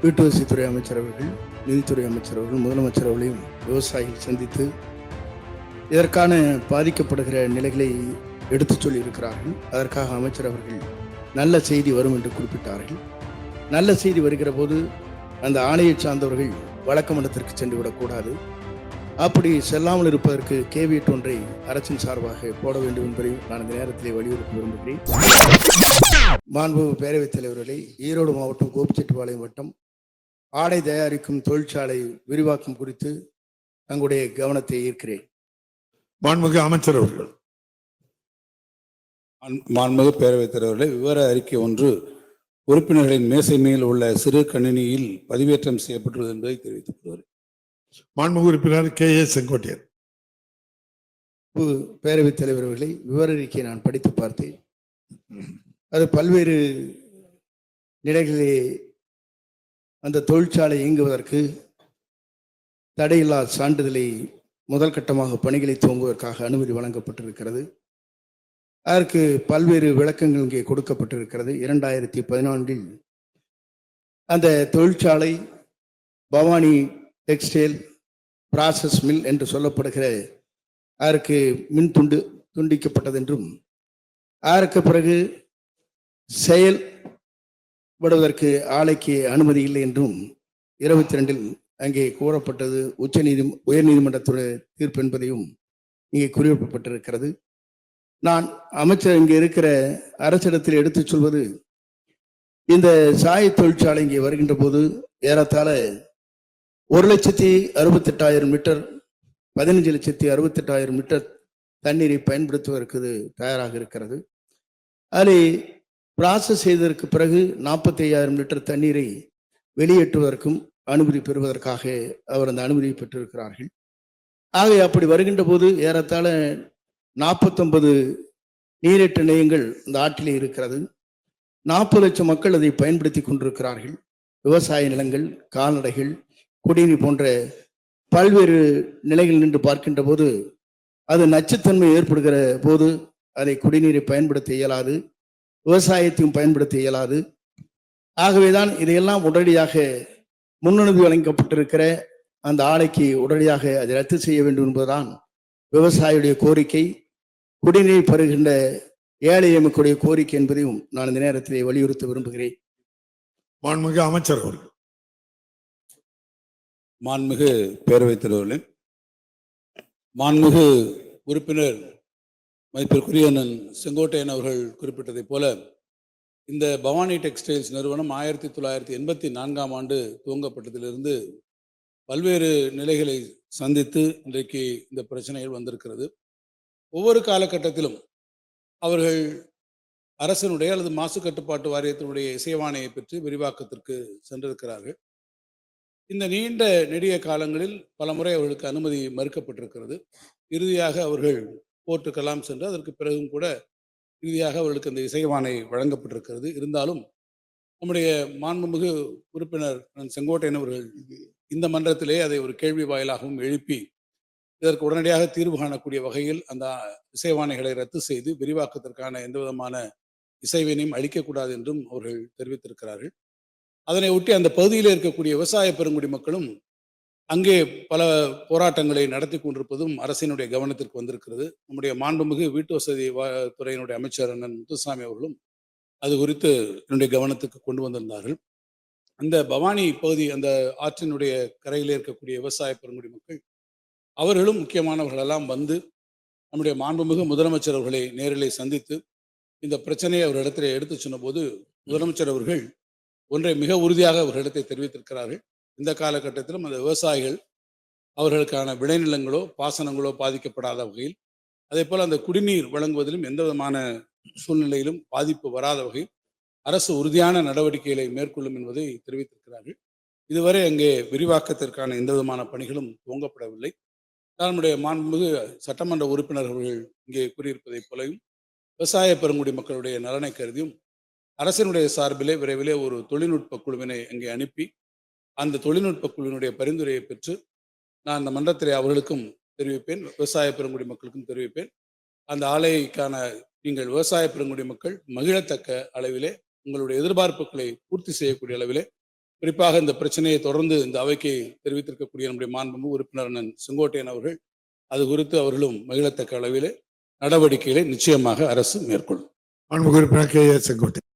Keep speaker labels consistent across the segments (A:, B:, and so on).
A: வீட்டுவசதித்துறை அமைச்சர் அவர்கள், நிதித்துறை அமைச்சர் அவர்கள், முதலமைச்சர் அவர்களையும் விவசாயிகள் சந்தித்து இதற்கான பாதிக்கப்படுகிற நிலைகளை எடுத்துச் சொல்லியிருக்கிறார்கள். அதற்காக அமைச்சர் அவர்கள் நல்ல செய்தி வரும் என்று குறிப்பிட்டார்கள். நல்ல செய்தி வருகிற போது அந்த ஆணையை சார்ந்தவர்கள் வழக்கு மன்றத்திற்கு சென்று விடக்கூடாது. அப்படி செல்லாமல் இருப்பதற்கு கேவியட் ஒன்றை அரசின் சார்பாக போட வேண்டும் என்பதை நான் இந்த நேரத்திலே வலியுறுத்த விரும்புகிறேன். மாண்புமிகு பேரவைத் தலைவர்களை, ஈரோடு மாவட்டம் கோபிச்செட்டிப்பாளையம் வட்டம் ஆடை தயாரிக்கும் தொழிற்சாலை விரிவாக்கம் குறித்து தங்களுடைய கவனத்தை ஈர்க்கிறேன்.
B: மாண்புமிகு அமைச்சர் அவர்கள்.
C: மாண்புமிகு பேரவைத் தலைவர்களே, விவர அறிக்கை ஒன்று உறுப்பினர்களின் மேசை மேல் உள்ள சிறு கணினியில் பதிவேற்றம் செய்யப்பட்டுள்ளது என்பதை தெரிவித்துக் கொள்கிறேன்.
B: மாண்புமிகு உறுப்பினர் K.A. செங்கோட்டையன்.
A: பேரவைத் தலைவர் அவர்களை, விவர அறிக்கையை நான் படித்து பார்த்தேன். அது பல்வேறு நிலைகளிலே அந்த தொழிற்சாலை இயங்குவதற்கு தடையில்லா சான்றிதழை முதல் கட்டமாக பணிகளை துவங்குவதற்காக அனுமதி வழங்கப்பட்டிருக்கிறது. அதற்கு பல்வேறு விளக்கங்கள் இங்கே கொடுக்கப்பட்டிருக்கிறது. 2014 அந்த தொழிற்சாலை பவானி டெக்ஸ்டைல் ப்ராசஸ் மில் என்று சொல்லப்படுகிற அதற்கு மின் துண்டிக்கப்பட்டது என்றும், அதற்கு பிறகு செயல்படுவதற்கு ஆலைக்கு அனுமதி இல்லை என்றும் 22 அங்கே கூறப்பட்டது உயர்நீதிமன்றத்துடைய தீர்ப்பு என்பதையும் இங்கே குறிப்பிடப்பட்டிருக்கிறது. நான் அமைச்சர் இங்கே இருக்கிற அரசிடத்தில் எடுத்துச் சொல்வது, இந்த சாய தொழிற்சாலை இங்கே வருகின்ற போது ஏறத்தாழ 1,68,000 மீட்டர் 15,68,000 மீட்டர் தண்ணீரை பயன்படுத்துவதற்கு தயாராக இருக்கிறது. அதில் ப்ராசஸ் செய்ததற்கு பிறகு 45,000 லிட்டர் தண்ணீரை வெளியேற்றுவதற்கும் அனுமதி பெறுவதற்காக அவர் அந்த அனுமதியை பெற்றிருக்கிறார்கள். ஆகவே அப்படி வருகின்ற போது ஏறத்தாழ 49 நீரேற்று நிலையங்கள் இந்த ஆற்றிலே இருக்கிறது. 40 லட்சம் மக்கள் அதை பயன்படுத்தி கொண்டிருக்கிறார்கள். விவசாய நிலங்கள், கால்நடைகள், குடிநீர் போன்ற பல்வேறு நிலைகள் நின்று பார்க்கின்ற போது அது நச்சுத்தன்மை ஏற்படுகிற போது அதை குடிநீரை பயன்படுத்த இயலாது, விவசாயத்தையும் பயன்படுத்த இயலாது. ஆகவேதான் இதையெல்லாம் உடனடியாக முன்னனுமதி வழங்கப்பட்டிருக்கிற அந்த ஆலைக்கு உடனடியாக அதை ரத்து செய்ய வேண்டும் என்பதுதான் விவசாயியுடைய கோரிக்கை, குடிநீர் பருகின்ற ஏழை எமக்குடைய கோரிக்கை என்பதையும் நான் இந்த நேரத்திலே வலியுறுத்த விரும்புகிறேன்.
B: மாண்புமிகு அமைச்சர் அவர்கள்.
C: மாண்புமிகு பேரவைத் தலைவர்களே, மாண்புமிகு உறுப்பினர் மதிப்பிற்குரிய செங்கோட்டையன் அவர்கள் குறிப்பிட்டதை போல, இந்த பவானி டெக்ஸ்டைல்ஸ் நிறுவனம் 1984 ஆண்டு துவங்கப்பட்டதிலிருந்து பல்வேறு நிலைகளை சந்தித்து இன்றைக்கு இந்த பிரச்சனைகள் வந்திருக்கிறது. ஒவ்வொரு காலகட்டத்திலும் அவர்கள் அரசனுடைய அல்லது மாசு கட்டுப்பாட்டு வாரியத்தினுடைய இசைவாணையை பெற்று விரிவாக்கத்திற்கு சென்றிருக்கிறார்கள். இந்த நீண்ட நெடிய காலங்களில் பல முறை அவர்களுக்கு அனுமதி மறுக்கப்பட்டிருக்கிறது. இறுதியாக அவர்கள் கோர்ட்டுக்கெல்லாம் சென்று அதற்கு பிறகும் கூட இறுதியாக அவர்களுக்கு அந்த இசைவாணை வழங்கப்பட்டிருக்கிறது. இருந்தாலும் நம்முடைய மாண்புமிகு உறுப்பினர் செங்கோட்டையன் அவர்கள் இந்த மன்றத்திலே அதை ஒரு கேள்வி வாயிலாகவும் எழுப்பி இதற்கு உடனடியாக தீர்வு காணக்கூடிய வகையில் அந்த இசைவாணைகளை ரத்து செய்து விரிவாக்கத்திற்கான எந்த விதமான இசைவினையும் அளிக்கக்கூடாது என்றும் அவர்கள் தெரிவித்திருக்கிறார்கள். அதனை ஒட்டி அந்த பகுதியில் இருக்கக்கூடிய விவசாய பெருங்குடி மக்களும் அங்கே பல போராட்டங்களை நடத்தி கொண்டிருப்பதும் அரசினுடைய கவனத்திற்கு வந்திருக்கிறது. நம்முடைய மாண்புமிகு வீட்டு வசதி துறையினுடைய அமைச்சர் அண்ணன் முத்துசாமி அவர்களும் அது குறித்து என்னுடைய கவனத்துக்கு கொண்டு வந்திருந்தார்கள். அந்த பவானி பகுதி, அந்த ஆற்றினுடைய கரையிலே இருக்கக்கூடிய விவசாய பெருங்குடி மக்கள் அவர்களும் முக்கியமானவர்களெல்லாம் வந்து நம்முடைய மாண்புமிகு முதலமைச்சர் அவர்களை நேரிலே சந்தித்து இந்த பிரச்சனையை அவர்களிடத்தில் எடுத்து சொன்னபோது முதலமைச்சர் அவர்கள் ஒன்றை மிக உறுதியாக அவர்களிடத்தை தெரிவித்திருக்கிறார்கள். இந்த காலகட்டத்திலும் அந்த விவசாயிகள் அவர்களுக்கான விளைநிலங்களோ பாசனங்களோ பாதிக்கப்படாத வகையில், அதே போல் அந்த குடிநீர் வழங்குவதிலும் எந்த விதமான சூழ்நிலையிலும் பாதிப்பு வராத வகையில் அரசு உறுதியான நடவடிக்கைகளை மேற்கொள்ளும் என்பதை தெரிவித்திருக்கிறார்கள். இதுவரை அங்கே விரிவாக்கத்திற்கான எந்த விதமான பணிகளும் துவங்கப்படவில்லை. நம்முடைய மாண்புமிகு சட்டமன்ற உறுப்பினர் அவர்கள் இங்கே கூறியிருப்பதைப் போலவும் விவசாய பெருங்குடி மக்களுடைய நலனை கருதியும் அரசினுடைய சார்பிலே விரைவிலே ஒரு தொழில்நுட்ப குழுவினை அங்கே அனுப்பி அந்த தொழில்நுட்ப குழுவினுடைய பரிந்துரையை பெற்று நான் அந்த மன்றத்திலே அவர்களுக்கும் தெரிவிப்பேன், விவசாய பெருங்குடி மக்களுக்கும் தெரிவிப்பேன். அந்த ஆலைக்கான நீங்கள் விவசாய பெருங்குடி மக்கள் மகிழத்தக்க அளவிலே உங்களுடைய எதிர்பார்ப்புகளை பூர்த்தி செய்யக்கூடிய அளவிலே குறிப்பாக இந்த பிரச்சனையை தொடர்ந்து இந்த அவைக்கு தெரிவித்திருக்கக்கூடிய நம்முடைய மாண்புமிகு உறுப்பினர் அண்ணன் செங்கோட்டையன் அவர்கள் அது குறித்து அவர்களும் மகிழத்தக்க அளவிலே நடவடிக்கைகளை நிச்சயமாக அரசு மேற்கொள்ளும்.
B: மாண்புமிகு உறுப்பினர் கே ஏ செங்கோட்டையன்.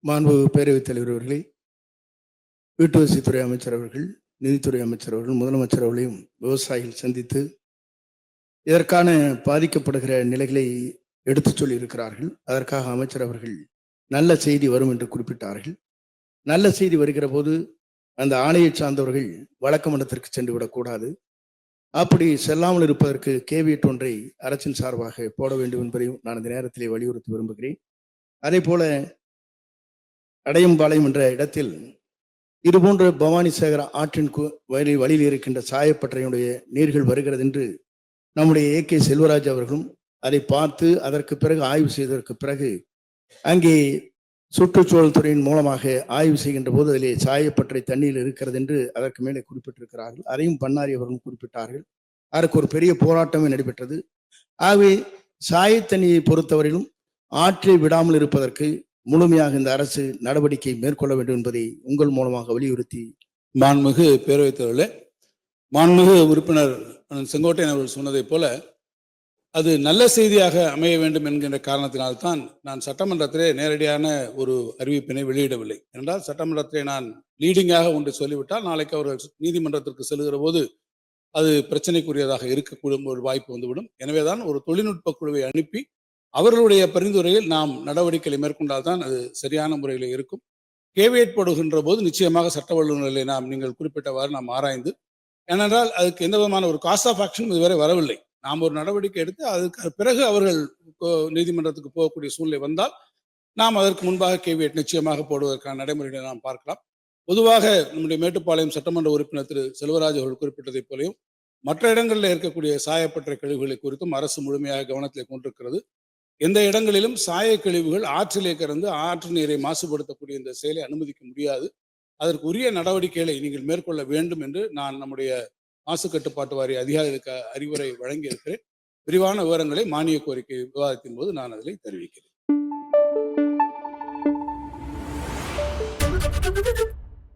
A: மாண்பு பேரவைத் தலைவர் அவர்களே, வீட்டு வசதித்துறை அமைச்சர் அவர்கள், நிதித்துறை அமைச்சர் அவர்கள், முதலமைச்சர் அவர்களையும் விவசாயிகள் சந்தித்து இதற்கான பாதிக்கப்படுகிற நிலைகளை எடுத்துச் சொல்லி இருக்கிறார்கள். அதற்காக அமைச்சர் அவர்கள் நல்ல செய்தி வரும் என்று குறிப்பிட்டார்கள். நல்ல செய்தி வருகிற போது அந்த ஆணையை சார்ந்தவர்கள் வழக்கு மன்றத்திற்கு சென்று விடக்கூடாது. அப்படி செல்லாமல் இருப்பதற்கு கேவியட் ஒன்றை அரசின் சார்பாக போட வேண்டும் என்பதையும் நான் இந்த நேரத்திலே வலியுறுத்தி விரும்புகிறேன். அதே போல அடையம்பாளையம் என்ற இடத்தில் இதுபோன்ற பவானி சேகர ஆற்றின் வழியில் இருக்கின்ற சாயப்பட்டறையுடைய நீர்கள் வருகிறது என்று நம்முடைய ஏ.கே. செல்வராஜ் அவர்களும் அதை பார்த்து அதற்கு பிறகு ஆய்வு செய்ததற்கு பிறகு அங்கே சுற்றுச்சூழல் துறையின் மூலமாக ஆய்வு செய்கின்ற போது அதிலே சாயப்பட்டறை தண்ணீர் இருக்கிறது என்று அதற்கு மேலே குறிப்பிட்டிருக்கிறார்கள். அதையும் பண்ணாரி அவர்களும் குறிப்பிட்டார்கள். அதற்கு ஒரு பெரிய போராட்டமே நடைபெற்றது. ஆகவே சாயத்தண்ணியை பொறுத்தவரையிலும் ஆற்றை விடாமல் இருப்பதற்கு முழுமையாக இந்த அரசு நடவடிக்கை மேற்கொள்ள வேண்டும் என்பதை உங்கள் மூலமாக வலியுறுத்தி
C: மாண்புமிகு பேரவைத் தலைவர்களே, மாண்புமிகு உறுப்பினர் செங்கோட்டையன் அவர்கள் சொன்னதைப் போல அது நல்ல செய்தியாக அமைய வேண்டும் என்கின்ற காரணத்தினால்தான் நான் சட்டமன்றத்திலே நேரடியான ஒரு அறிவிப்பினை வெளியிடவில்லை. என்றால் சட்டமன்றத்திலே நான் லீடிங்காக ஒன்று சொல்லிவிட்டால் நாளைக்கு அவர்கள் நீதிமன்றத்திற்கு செல்கிற போது அது பிரச்சனைக்குரியதாக இருக்கக்கூடும் ஒரு வாய்ப்பு வந்துவிடும். எனவேதான் ஒரு தொழில்நுட்ப குழுவை அனுப்பி அவர்களுடைய பரிந்துரையில் நாம் நடவடிக்கைகளை மேற்கொண்டால்தான் அது சரியான முறையில் இருக்கும். கேவியட் போடுகின்ற போது நிச்சயமாக சட்ட வல்லுநர்களை நீங்கள் குறிப்பிட்டவாறு நாம் ஆராய்ந்து, ஏனென்றால் அதுக்கு எந்த விதமான ஒரு காஸ்ட் ஆஃப் ஆக்ஷனும் இதுவரை வரவில்லை. நாம் ஒரு நடவடிக்கை எடுத்து அதுக்கு பிறகு அவர்கள் நீதிமன்றத்துக்கு போகக்கூடிய சூழ்நிலை வந்தால் நாம் அதற்கு முன்பாக கேவியட் நிச்சயமாக போடுவதற்கான நடைமுறைகளை நாம் பார்க்கலாம். பொதுவாக நம்முடைய மேட்டுப்பாளையம் சட்டமன்ற உறுப்பினர் திரு செல்வராஜ் அவர்கள் குறிப்பிட்டதைப் போலையும் மற்ற இடங்களில் இருக்கக்கூடிய சாயப்பட்டறை கழிவுகளை குறித்தும் அரசு முழுமையாக கவனத்திலே கொண்டிருக்கிறது. எந்த இடங்களிலும் சாய கழிவுகள் ஆற்றிலே கறந்து ஆற்று நீரை மாசுபடுத்தக்கூடிய இந்த செயலை அனுமதிக்க முடியாது. அதற்கு உரிய நடவடிக்கைகளை நீங்கள் மேற்கொள்ள வேண்டும் என்று நான் நம்முடைய மாசு கட்டுப்பாட்டு வாரிய அதிகாரிகளுக்கு அறிவுரை வழங்கி இருக்கிறேன். விரிவான விவரங்களை மானிய கோரிக்கை விவாதத்தின் போது நான் அதில் தெரிவிக்கிறேன்.